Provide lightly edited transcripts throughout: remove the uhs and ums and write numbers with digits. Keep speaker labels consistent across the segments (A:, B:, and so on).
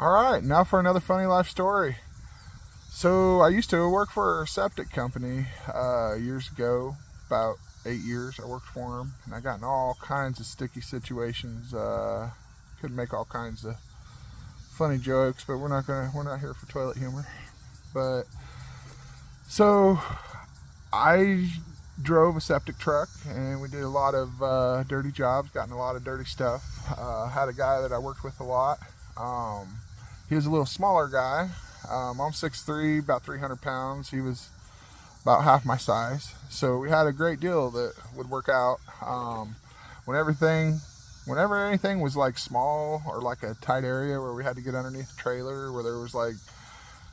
A: Alright, now for another funny life story. So I used to work for a septic company years ago, about 8 years I worked for them, and I got in all kinds of sticky situations. Could make all kinds of funny jokes, but we're not here for toilet humor. But so I drove a septic truck, and we did a lot of dirty jobs, got in a lot of dirty stuff. Had a guy that I worked with a lot. He was a little smaller guy. I'm 6'3", about 300 pounds. He was about half my size. So we had a great deal that would work out. Whenever anything was like small or like a tight area where we had to get underneath the trailer, where there was like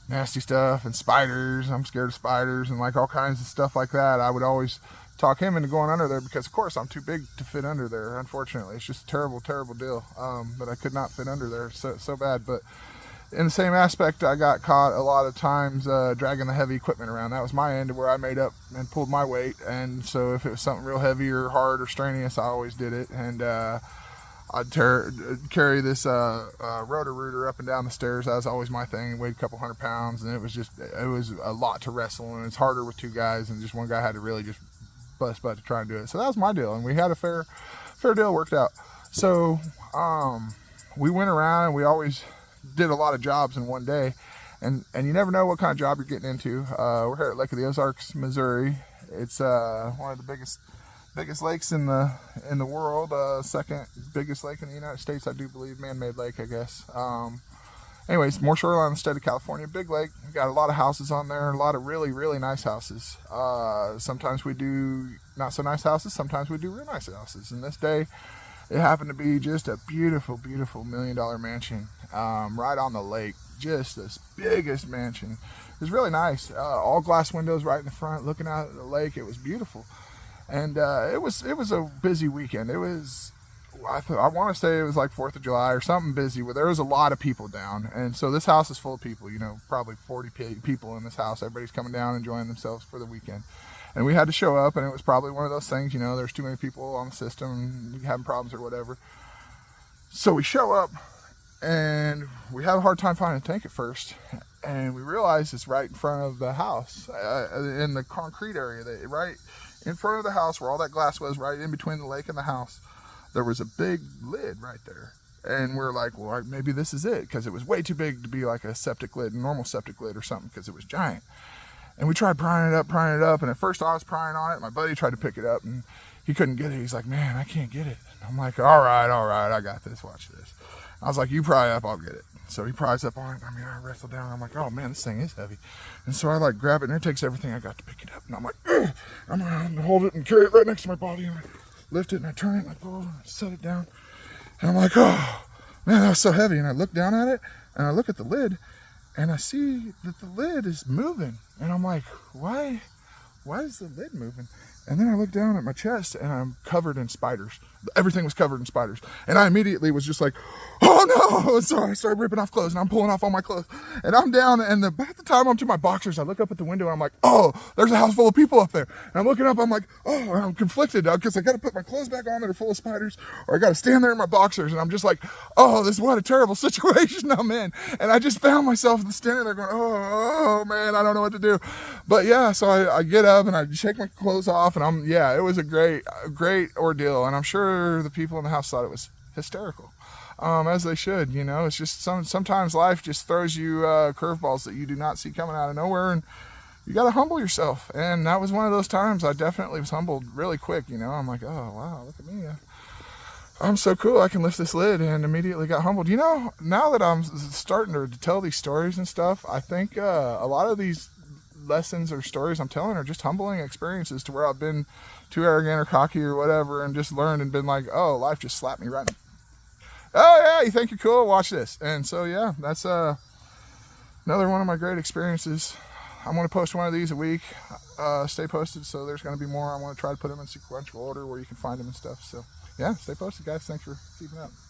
A: nasty stuff and spiders, I'm scared of spiders and like all kinds of stuff like that, I would always talk him into going under there, because of course I'm too big to fit under there. Unfortunately, it's just a terrible deal. But I could not fit under there so bad. But in the same aspect, I got caught a lot of times dragging the heavy equipment around. That was my end, where I made up and pulled my weight. And so if it was something real heavy or hard or strenuous, I always did it. And I'd carry this rotor-rooter up and down the stairs. That was always my thing. It weighed a couple 100 pounds, and it was a lot to wrestle, and it's harder with two guys, and just one guy had to really just bust butt to try and do it. So that was my deal, and we had a fair deal worked out. So we went around, and we always did a lot of jobs in one day, and you never know what kind of job you're getting into. We're here at Lake of the Ozarks, Missouri. It's one of the biggest lakes in the world, second biggest lake in the United States, I do believe. Man-made lake, I guess. Anyways, more shoreline in the state of California. Big lake. We got a lot of houses on there, a lot of really nice houses. Sometimes we do not so nice houses, sometimes we do real nice houses. And this day, it happened to be just a beautiful $1 million mansion right on the lake. Just this biggest mansion. It was really nice. All glass windows right in the front, looking out at the lake. It was beautiful. And it was a busy weekend. It was, I want to say it was like 4th of July or something busy, where there was a lot of people down. And so this house is full of people, probably 40 people in this house. Everybody's coming down, enjoying themselves for the weekend. And we had to show up, and it was probably one of those things, there's too many people on the system and having problems or whatever. So we show up, and we have a hard time finding a tank at first. And we realize it's right in front of the house, in the concrete area, right in front of the house where all that glass was, right in between the lake and the house. There was a big lid right there. And we're like, well, maybe this is it, because it was way too big to be like a septic lid, a normal septic lid or something, because it was giant. And we tried prying it up, and at first I was prying on it. My buddy tried to pick it up, and he couldn't get it. He's like, man, I can't get it. And I'm like, all right, I got this, watch this. I was like, you pry up, I'll get it. So he pries up on it. I wrestle down. I'm like, oh man, this thing is heavy. And so I grab it, and it takes everything I got to pick it up. And I'm like, ugh! I'm gonna hold it and carry it right next to my body. And I lift it, and I turn it, and I pull it, and I set it down. And I'm like, oh man, that was so heavy. And I look down at it, and I look at the lid, and I see that the lid is moving. And I'm like, why is the lid moving? And then I look down at my chest, and I'm covered in spiders. Everything was covered in spiders. And I immediately was just like, oh no! So I started ripping off clothes, and I'm pulling off all my clothes. And I'm down, and about the time I'm to my boxers, I look up at the window, and I'm like, oh, there's a house full of people up there. And I'm looking up, I'm like, oh, and I'm conflicted, because I got to put my clothes back on that are full of spiders, or I got to stand there in my boxers. And I'm just like, oh, what a terrible situation I'm in. And I just found myself standing there going, oh man, I don't know what to do. But yeah, so I get up, and I shake my clothes off, and it was a great ordeal. And I'm sure the people in the house thought it was hysterical. As they should, it's just sometimes life just throws you curveballs that you do not see coming out of nowhere, and you got to humble yourself. And that was one of those times I definitely was humbled really quick. I'm like, oh wow, look at me. I'm so cool. I can lift this lid, and immediately got humbled. Now that I'm starting to tell these stories and stuff, I think a lot of these lessons or stories I'm telling are just humbling experiences, to where I've been too arrogant or cocky or whatever, and just learned and been like, oh, life just slapped me right in. Oh yeah, you think you're cool? Watch this. And so yeah, that's another one of my great experiences. I'm going to post one of these a week. Stay posted. So there's going to be more. I want to try to put them in sequential order where you can find them and stuff. So yeah, stay posted, guys. Thanks for keeping up.